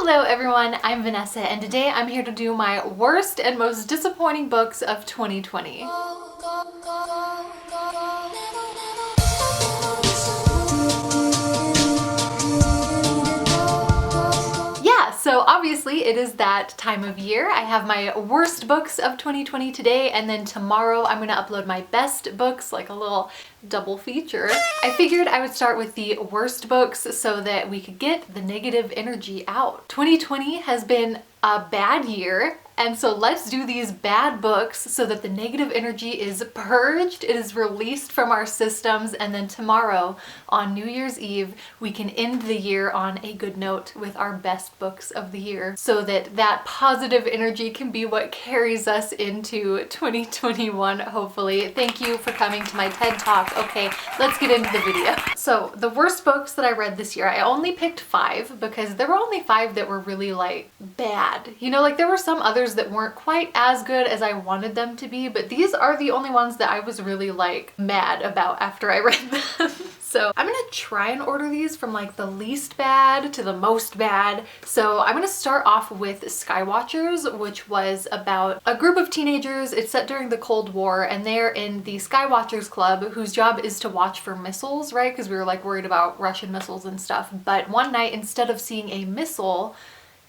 Hello everyone, I'm Vanessa and today I'm here to do my worst and most disappointing books of 2020. So obviously it is that time of year. I have my worst books of 2020 today, and then tomorrow I'm gonna upload my best books, like a little double feature. I figured I would start with the worst books so that we could get the negative energy out. 2020 has been a bad year, and so let's do these bad books so that the negative energy is purged, it is released from our systems, and then tomorrow on New Year's Eve we can end the year on a good note with our best books of the year so that that positive energy can be what carries us into 2021, hopefully. Thank you for coming to my TED Talk. Okay, let's get into the video. So the worst books that I read this year, I only picked 5 because there were only 5 that were really like bad. You know, like there were some others that weren't quite as good as I wanted them to be, but these are the only ones that I was really like mad about after I read them. So I'm gonna try and order these from like the least bad to the most bad. So I'm gonna start off with Skywatchers, which was about a group of teenagers. It's set during the Cold War and they're in the Skywatchers Club whose job is to watch for missiles, right? Because we were like worried about Russian missiles and stuff. But one night, instead of seeing a missile,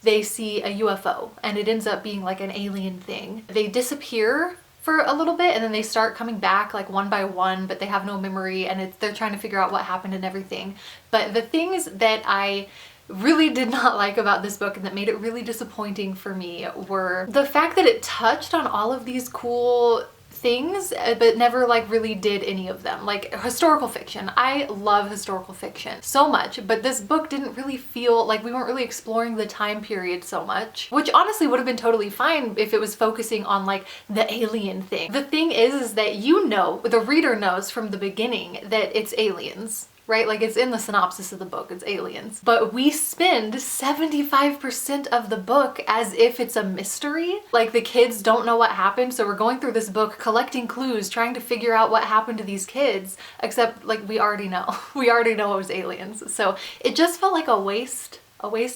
they see a UFO and it ends up being like an alien thing. They disappear for a little bit and then they start coming back like one by one, but they have no memory and they're trying to figure out what happened and everything. But the things that I really did not like about this book and that made it really disappointing for me were the fact that it touched on all of these cool things but never like really did any of them. Like historical fiction, I love historical fiction so much, but this book didn't really feel like we weren't really exploring the time period so much, which honestly would have been totally fine if it was focusing on like the alien thing. The thing is that you know, the reader knows from the beginning that it's aliens, right? Like it's in the synopsis of the book, it's aliens. But we spend 75% of the book as if it's a mystery. Like the kids don't know what happened, so we're going through this book collecting clues, trying to figure out what happened to these kids, except like we already know. We already know it was aliens. So it just felt like a waste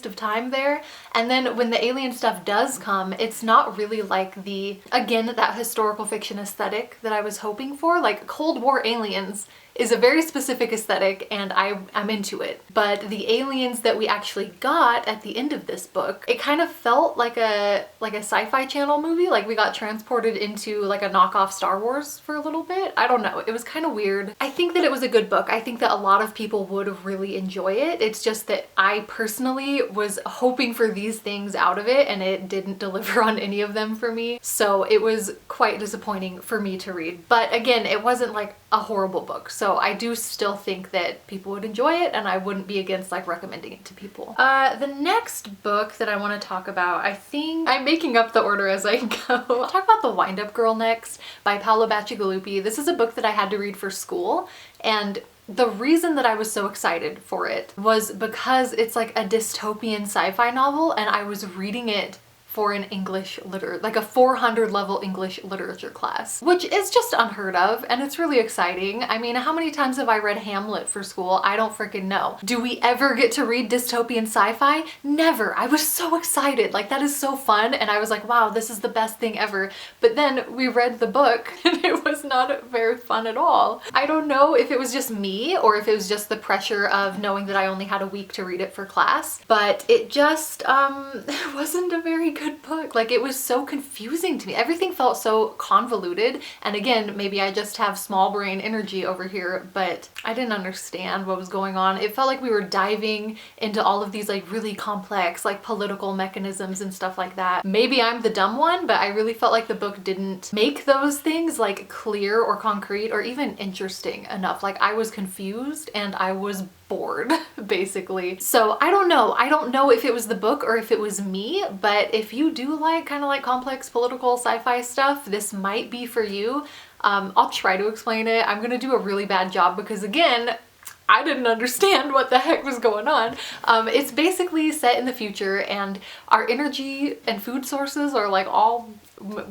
of time there. And then when the alien stuff does come, it's not really like the, again, that historical fiction aesthetic that I was hoping for. Like Cold War aliens is a very specific aesthetic and I'm into it. But the aliens that we actually got at the end of this book, it kind of felt like a sci-fi channel movie. Like we got transported into like a knockoff Star Wars for a little bit. I don't know, it was kind of weird. I think that it was a good book. I think that a lot of people would really enjoy it. It's just that I personally was hoping for these things out of it and it didn't deliver on any of them for me. So it was quite disappointing for me to read. But again, it wasn't like a horrible book. So I do still think that people would enjoy it and I wouldn't be against like recommending it to people. The next book that I want to talk about, I think I'm making up the order as I go. I'll talk about The Windup Girl next by Paolo Bacigalupi. This is a book that I had to read for school, and the reason that I was so excited for it was because it's like a dystopian sci-fi novel and I was reading it for an English like a 400 level English literature class, which is just unheard of and it's really exciting. I mean, how many times have I read Hamlet for school? I don't freaking know. Do we ever get to read dystopian sci-fi? Never. I was so excited. Like that is so fun and I was like, wow, this is the best thing ever. But then we read the book and it was not very fun at all. I don't know if it was just me or if it was just the pressure of knowing that I only had a week to read it for class, but it just wasn't a very good book. Like it was so confusing to me. Everything felt so convoluted, and again, maybe I just have small brain energy over here, but I didn't understand what was going on. It felt like we were diving into all of these like really complex like political mechanisms and stuff like that. Maybe I'm the dumb one, but I really felt like the book didn't make those things like clear or concrete or even interesting enough. Like I was confused and I was bored basically. So I don't know if it was the book or if it was me, but if you do like kind of like complex political sci-fi stuff, this might be for you. I'll try to explain it. I'm gonna do a really bad job because again, I didn't understand what the heck was going on. It's basically set in the future and our energy and food sources are like all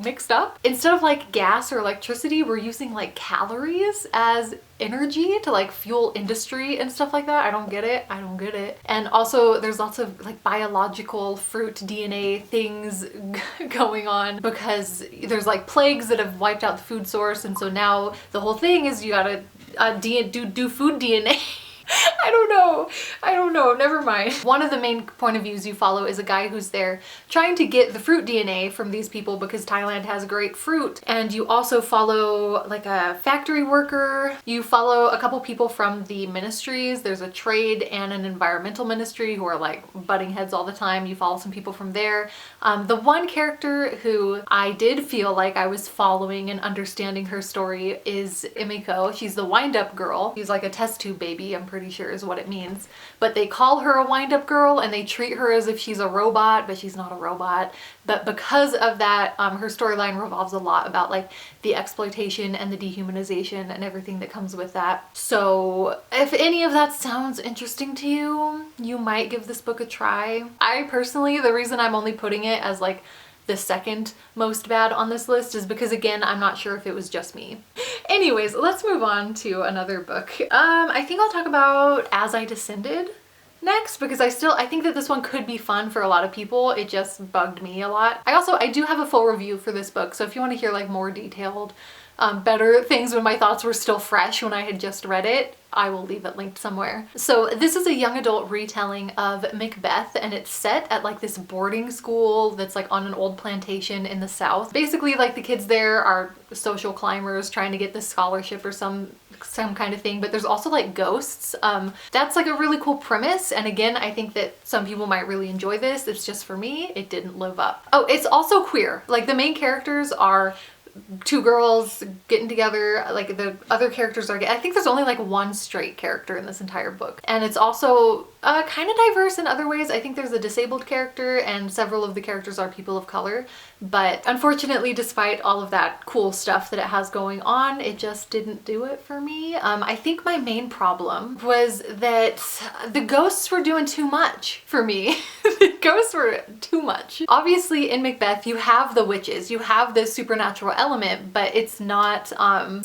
mixed up. Instead of like gas or electricity, we're using like calories as energy to like fuel industry and stuff like that. I don't get it. I don't get it. And also there's lots of like biological fruit DNA things going on because there's like plagues that have wiped out the food source, and so now the whole thing is you gotta do food DNA. I don't know, never mind. One of the main point of views you follow is a guy who's there trying to get the fruit DNA from these people because Thailand has great fruit. And you also follow like a factory worker. You follow a couple people from the ministries. There's a trade and an environmental ministry who are like butting heads all the time. You follow some people from there. The one character who I did feel like I was following and understanding her story is Emiko. She's the Windup Girl. She's like a test tube baby, I'm pretty sure is what it means. But they call her a Windup Girl and they treat her as if she's a robot, but she's not a robot. But because of that, her storyline revolves a lot about like the exploitation and the dehumanization and everything that comes with that. So if any of that sounds interesting to you, you might give this book a try. I personally, the reason I'm only putting it as like the second most bad on this list is because, again, I'm not sure if it was just me. Anyways, let's move on to another book. I think I'll talk about As I Descended next because I think that this one could be fun for a lot of people. It just bugged me a lot. I do have a full review for this book, so if you want to hear like more detailed, better things when my thoughts were still fresh when I had just read it, I will leave it linked somewhere. So this is a young adult retelling of Macbeth, and it's set at like this boarding school that's like on an old plantation in the South. Basically, like the kids there are social climbers trying to get this scholarship or some kind of thing, but there's also like ghosts. That's like a really cool premise, and again, I think that some people might really enjoy this. It's just for me, it didn't live up. Oh, it's also queer. Like the main characters are two girls getting together, like the other characters are, I think there's only like one straight character in this entire book. And it's also kind of diverse in other ways. I think there's a disabled character and several of the characters are people of color. But unfortunately, despite all of that cool stuff that it has going on, it just didn't do it for me. I think my main problem was that the ghosts were doing too much for me. The ghosts were too much. Obviously in Macbeth, you have the witches, you have this supernatural element, but it's not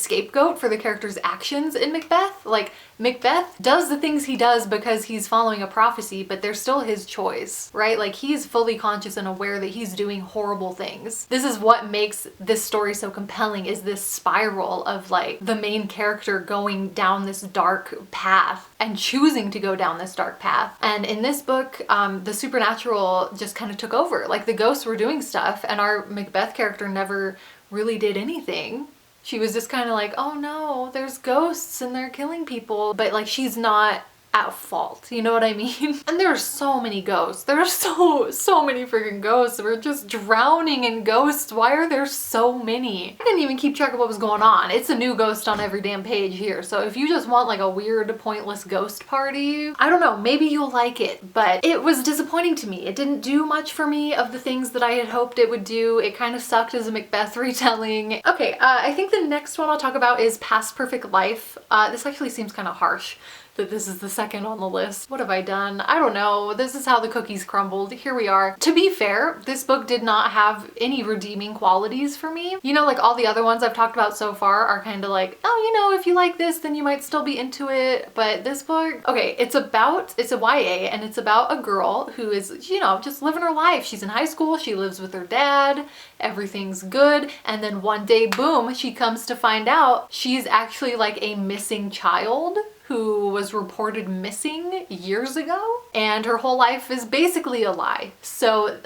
scapegoat for the character's actions in Macbeth. Like Macbeth does the things he does because he's following a prophecy, but they're still his choice, right? Like he's fully conscious and aware that he's doing horrible things. This is what makes this story so compelling, is this spiral of like the main character going down this dark path and choosing to go down this dark path. And in this book, the supernatural just kind of took over. Like the ghosts were doing stuff and our Macbeth character never really did anything. She was just kind of like, oh no, there's ghosts and they're killing people. But like, she's not at fault, you know what I mean? And there are so many ghosts. There are so many freaking ghosts. We're just drowning in ghosts. Why are there so many? I didn't even keep track of what was going on. It's a new ghost on every damn page here. So if you just want like a weird, pointless ghost party, I don't know, maybe you'll like it. But it was disappointing to me. It didn't do much for me of the things that I had hoped it would do. It kind of sucked as a Macbeth retelling. Okay, I think the next one I'll talk about is Past Perfect Life. This actually seems kind of harsh that this is the second on the list. What have I done? I don't know. This is how the cookies crumbled. Here we are. To be fair, this book did not have any redeeming qualities for me. You know, like all the other ones I've talked about so far are kind of like, oh, you know, if you like this, then you might still be into it. But this book, okay, it's a YA and it's about a girl who is, you know, just living her life. She's in high school. She lives with her dad. Everything's good. And then one day, boom, she comes to find out she's actually like a missing child who was reported missing years ago, and her whole life is basically a lie. So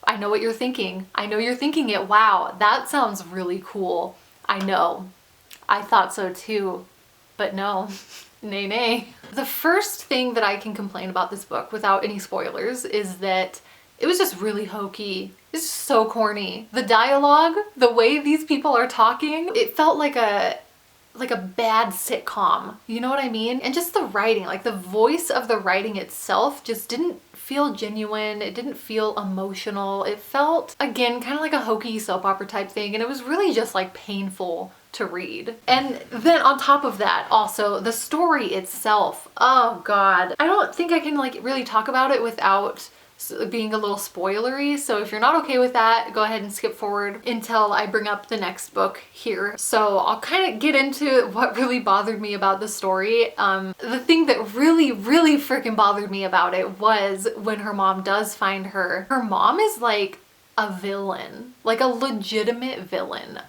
I know what you're thinking. I know you're thinking it. Wow, that sounds really cool. I know. I thought so too, but no. Nay, nay. The first thing that I can complain about this book without any spoilers is that it was just really hokey. It's so corny. The dialogue, the way these people are talking, it felt like a bad sitcom, you know what I mean? And just the writing, like the voice of the writing itself just didn't feel genuine. It didn't feel emotional. It felt, again, kind of like a hokey soap opera type thing, and it was really just like painful to read. And then on top of that, also the story itself, oh god, I don't think I can like really talk about it without being a little spoilery, so if you're not okay with that, go ahead and skip forward until I bring up the next book here. So I'll kind of get into what really bothered me about the story. The thing that really freaking bothered me about it was when her mom does find her. Her mom is like a villain, like a legitimate villain.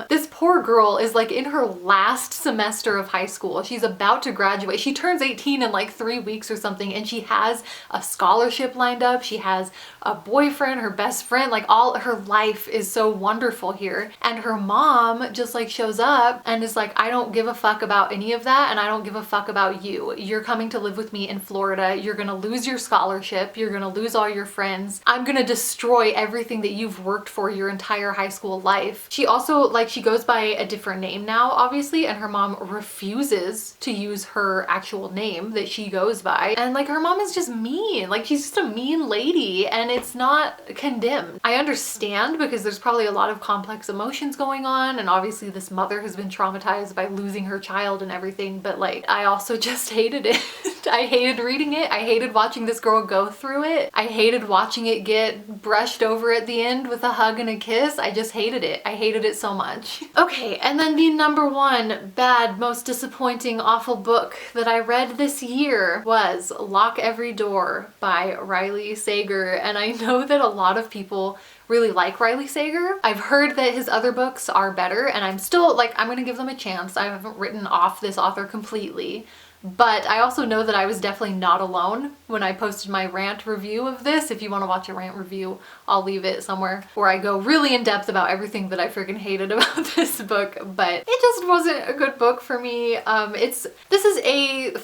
This poor girl is like in her last semester of high school. She's about to graduate. She turns 18 in like 3 weeks or something, and she has a scholarship lined up. She has a boyfriend, her best friend, like all her life is so wonderful here. And her mom just like shows up and is like, I don't give a fuck about any of that, and I don't give a fuck about you. You're coming to live with me in Florida. You're gonna lose your scholarship. You're gonna lose all your friends. I'm gonna destroy everything that you've worked for your entire high school life. She also, like, she goes by a different name now, obviously, and her mom refuses to use her actual name that she goes by. And like, her mom is just mean. Like, she's just a mean lady, and it's not condemned. I understand, because there's probably a lot of complex emotions going on, and obviously this mother has been traumatized by losing her child and everything, but like, I also just hated it. I hated reading it. I hated watching this girl go through it. I hated watching it get brushed over at the end with a hug and a kiss. I just hated it. I hated it so much. Okay, and then the number one bad, most disappointing, awful book that I read this year was Lock Every Door by Riley Sager. And I know that a lot of people really like Riley Sager. I've heard that his other books are better, and I'm still like, I'm gonna give them a chance. I haven't written off this author completely. But I also know that I was definitely not alone when I posted my rant review of this. If you want to watch a rant review, I'll leave it somewhere where I go really in depth about everything that I freaking hated about this book. But it just wasn't a good book for me. This is a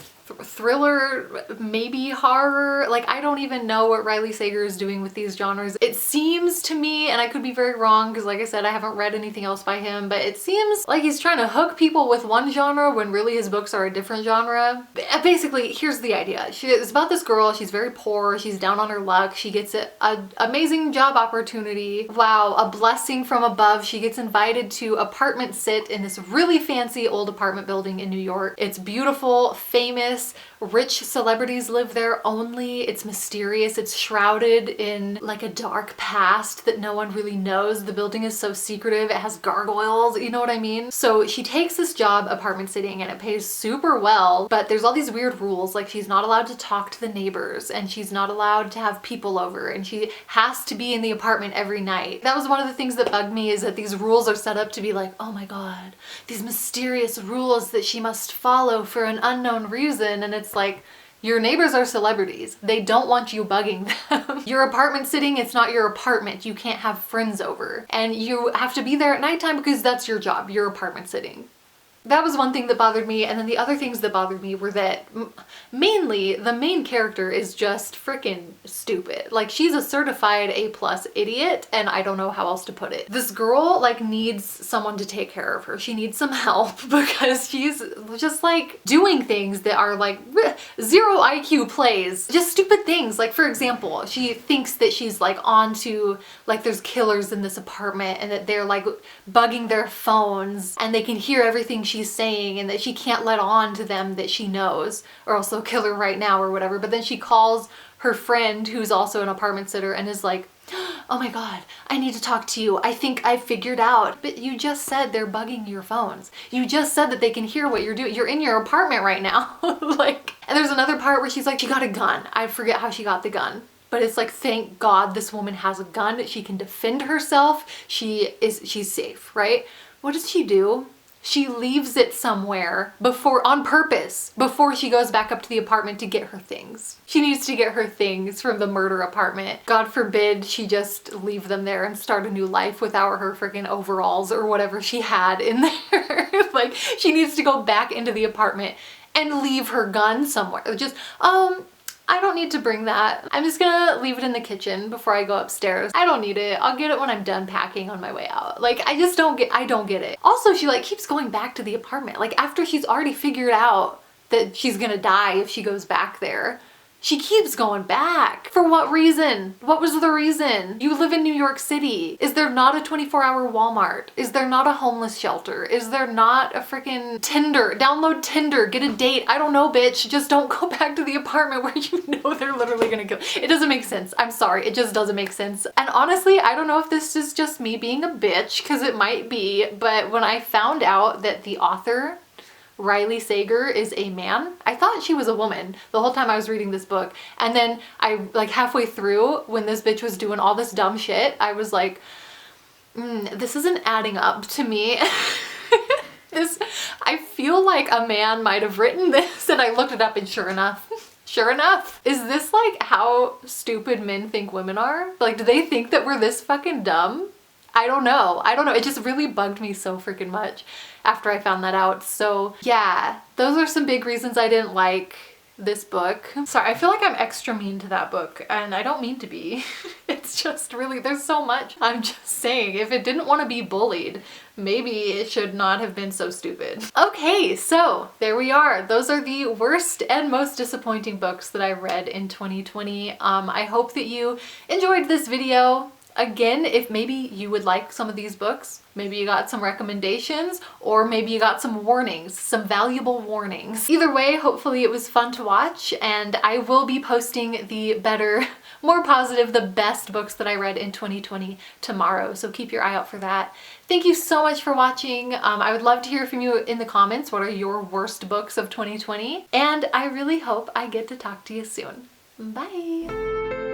thriller, maybe horror. Like, I don't even know what Riley Sager is doing with these genres. It seems to me, and I could be very wrong because like I said, I haven't read anything else by him, but it seems like he's trying to hook people with one genre when really his books are a different genre. Basically, here's the idea. It's about this girl. She's very poor. She's down on her luck. She gets an amazing job opportunity. Wow, a blessing from above. She gets invited to apartment sit in this really fancy old apartment building in New York. It's beautiful, famous, rich celebrities live there only. It's mysterious. It's shrouded in like a dark past that no one really knows. The building is so secretive. It has gargoyles, you know what I mean? So she takes this job apartment sitting, and it pays super well, but there's all these weird rules. Like, she's not allowed to talk to the neighbors, and she's not allowed to have people over, and she has to be in the apartment every night. That was one of the things that bugged me, is that these rules are set up to be like, oh my god, these mysterious rules that she must follow for an unknown reason. And it's like, your neighbors are celebrities. They don't want you bugging them. Your apartment sitting, it's not your apartment. You can't have friends over. And you have to be there at nighttime because that's your job. You're apartment sitting. That was one thing that bothered me, and then the other things that bothered me were that mainly the main character is just freaking stupid. Like, she's a certified A+ idiot, and I don't know how else to put it. This girl like needs someone to take care of her. She needs some help because she's just like doing things that are like zero IQ plays, just stupid things. Like, for example, she thinks that she's like onto, like, there's killers in this apartment and that they're like bugging their phones and they can hear everything she's saying, and that she can't let on to them that she knows, or else they'll kill her right now or whatever. But then she calls her friend, who's also an apartment sitter, and is like, oh my god, I need to talk to you. I think I figured out. But you just said they're bugging your phones. You just said that they can hear what you're doing. You're in your apartment right now. Like, and there's another part where she's like, she got a gun. I forget how she got the gun. But it's like, thank God this woman has a gun. She can defend herself. She's safe, right? What does she do? She leaves it somewhere on purpose, before she goes back up to the apartment to get her things. She needs to get her things from the murder apartment. God forbid she just leave them there and start a new life without her freaking overalls or whatever she had in there. Like, she needs to go back into the apartment and leave her gun somewhere. Just, I don't need to bring that. I'm just gonna leave it in the kitchen before I go upstairs. I don't need it. I'll get it when I'm done packing on my way out. Like, I don't get it. Also, she like keeps going back to the apartment. Like, after she's already figured out that she's gonna die if she goes back there. She keeps going back. For what reason? What was the reason? You live in New York City. Is there not a 24-hour Walmart? Is there not a homeless shelter? Is there not a freaking Tinder? Download Tinder, get a date. I don't know, bitch. Just don't go back to the apartment where you know they're literally gonna kill. It doesn't make sense. I'm sorry. It just doesn't make sense. And honestly, I don't know if this is just me being a bitch, because it might be, but when I found out that the author, Riley Sager, is a man, I thought she was a woman the whole time I was reading this book. And then I, like halfway through, when this bitch was doing all this dumb shit, I was like, this isn't adding up to me. I feel like a man might have written this, and I looked it up, and sure enough, is this like how stupid men think women are? Like, do they think that we're this fucking dumb? I don't know. It just really bugged me so freaking much after I found that out. So yeah, those are some big reasons I didn't like this book. Sorry, I feel like I'm extra mean to that book, and I don't mean to be. It's just really, there's so much. I'm just saying, if it didn't want to be bullied, maybe it should not have been so stupid. Okay, so there we are. Those are the worst and most disappointing books that I read in 2020. I hope that you enjoyed this video. Again, if maybe you would like some of these books, maybe you got some recommendations, or maybe you got some warnings, some valuable warnings. Either way, hopefully it was fun to watch, and I will be posting the better, more positive, the best books that I read in 2020 tomorrow, so keep your eye out for that. Thank you so much for watching. I would love to hear from you in the comments. What are your worst books of 2020? And I really hope I get to talk to you soon. Bye!